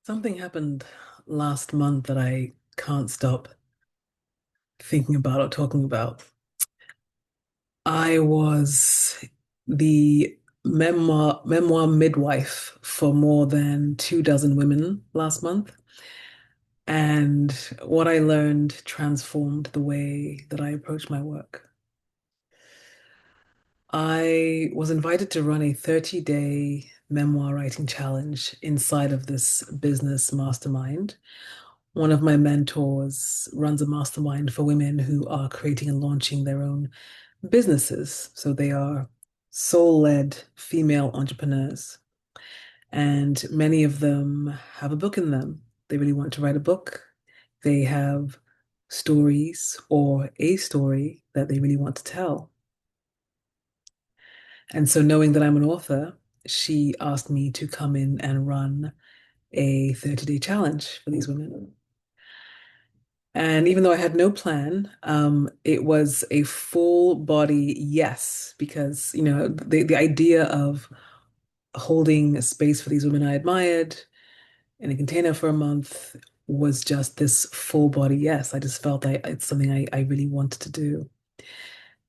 Something happened last month that I can't stop thinking about or talking about. I was the memoir midwife for more than 2 dozen women last month, and what I learned transformed the way that I approach my work. I was invited to run a 30-day memoir writing challenge inside of this business mastermind. One of my mentors runs a mastermind for women who are creating and launching their own businesses. So they are soul-led female entrepreneurs. And many of them have a book in them. They really want to write a book. They have stories or a story that they really want to tell. And so, knowing that I'm an author, she asked me to come in and run a 30-day challenge for these women. And even though I had no plan, it was a full body yes, because, the idea of holding a space for these women I admired in a container for a month was just this full body yes. I just felt it's something I really wanted to do.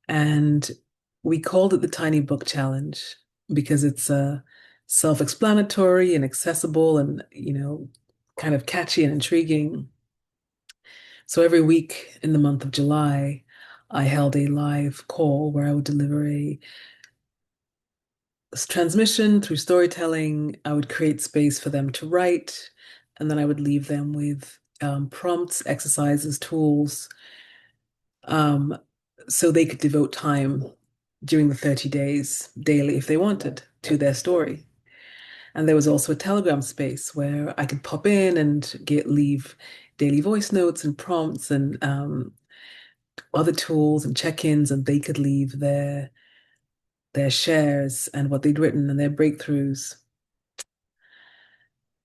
And we called it the Tiny Book Challenge because it's self-explanatory and accessible and, kind of catchy and intriguing. So every week in the month of July, I held a live call where I would deliver a transmission through storytelling. I would create space for them to write, and then I would leave them with prompts, exercises, tools, um, so they could devote time during the 30 days daily if they wanted to their story. And there was also a Telegram space where I could pop in and leave daily voice notes and prompts and other tools and check-ins, and they could leave their shares and what they'd written and their breakthroughs.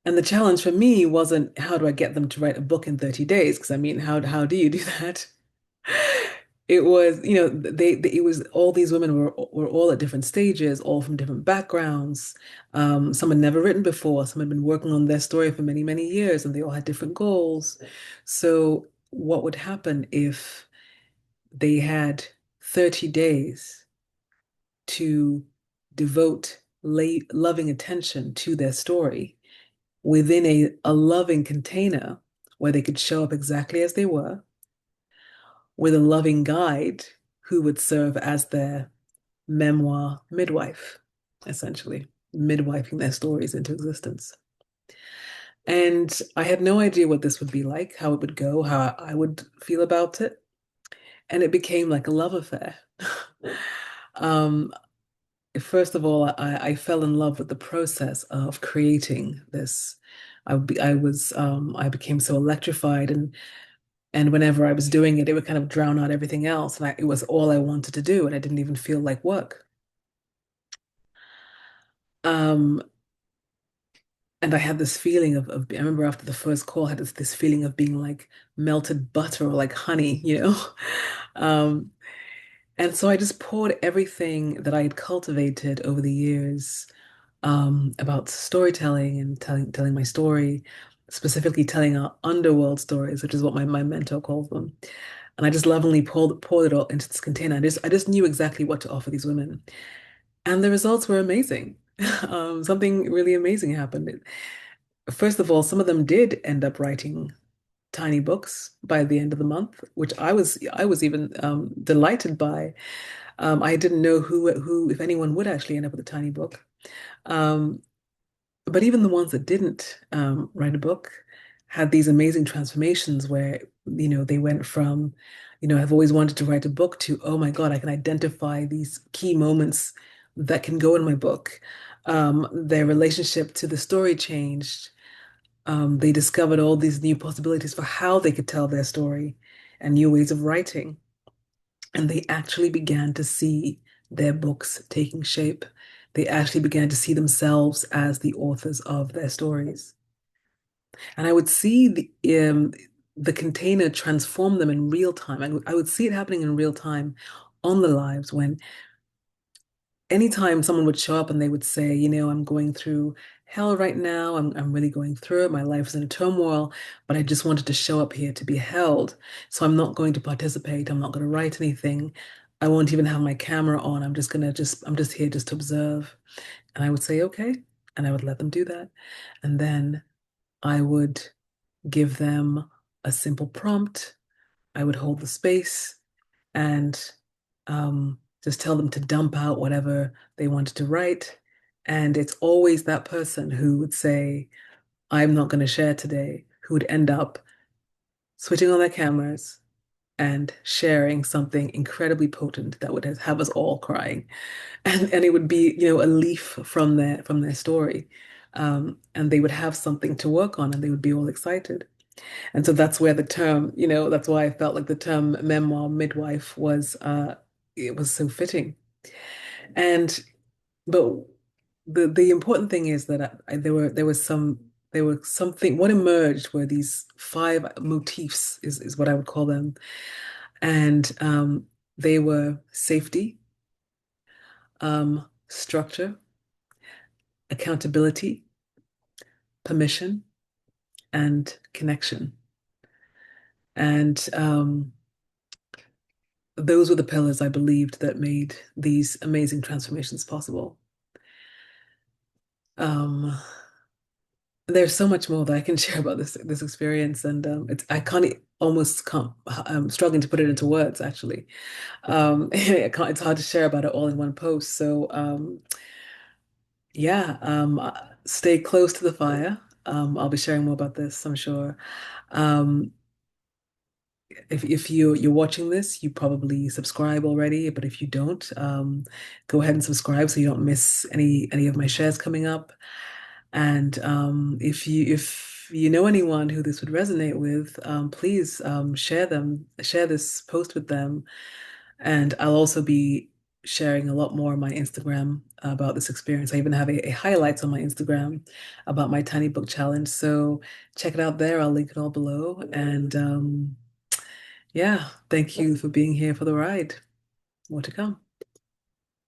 And the challenge for me wasn't how do I get them to write a book in 30 days? Because I mean, how do you do that? It was, it was all these women were all at different stages, all from different backgrounds. Some had never written before, some had been working on their story for many, many years, and they all had different goals. So what would happen if they had 30 days to devote loving attention to their story within a loving container where they could show up exactly as they were, with a loving guide who would serve as their memoir midwife, essentially, midwifing their stories into existence. And I had no idea what this would be like, how it would go, how I would feel about it. And it became like a love affair. Um, First of all, I fell in love with the process of creating this. I became so electrified, and whenever I was doing it, it would kind of drown out everything else, and it was all I wanted to do, and I didn't even feel like work. Um, and I had this feeling I remember after the first call, I had this feeling of being like melted butter or like honey. Um, and so I just poured everything that I had cultivated over the years about storytelling and telling my story, specifically telling our underworld stories, which is what my mentor calls them. And I just lovingly poured it all into this container. I just knew exactly what to offer these women. And the results were amazing. Something really amazing happened. First of all, some of them did end up writing tiny books by the end of the month, which I was even delighted by. I didn't know who, if anyone, would actually end up with a tiny book. Um, But even the ones that didn't write a book had these amazing transformations where, they went from, I've always wanted to write a book to, oh my God, I can identify these key moments that can go in my book. Their relationship to the story changed. They discovered all these new possibilities for how they could tell their story and new ways of writing. And they actually began to see their books taking shape. They actually began to see themselves as the authors of their stories. And I would see the container transform them in real time. I would see it happening in real time on the lives when anytime someone would show up and they would say, I'm going through hell right now. I'm really going through it. My life is in turmoil, but I just wanted to show up here to be held. So I'm not going to participate. I'm not going to write anything. I won't even have my camera on. I'm just here just to observe. And I would say, okay. And I would let them do that. And then I would give them a simple prompt. I would hold the space and just tell them to dump out whatever they wanted to write. And it's always that person who would say, I'm not going to share today, who would end up switching on their cameras and sharing something incredibly potent that would have us all crying. And it would be, a leaf from their story. And they would have something to work on and they would be all excited. And so that's where the term, that's why I felt like the term memoir midwife was it was so fitting. And but the important thing is that there were something what emerged were these five motifs is what I would call them. And they were safety, structure, accountability, permission, and connection. And those were the pillars I believed that made these amazing transformations possible. Um, there's so much more that I can share about this experience, and I can't almost can't I'm struggling to put it into words actually. It's hard to share about it all in one post. So yeah, stay close to the fire. I'll be sharing more about this, I'm sure. Um, if you're watching this, you probably subscribe already, but if you don't, go ahead and subscribe so you don't miss any of my shares coming up. And if you know anyone who this would resonate with, please share this post with them. And I'll also be sharing a lot more on my Instagram about this experience. I even have a highlights on my Instagram about my tiny book challenge. So check it out there. I'll link it all below. And yeah, thank you for being here for the ride. More to come.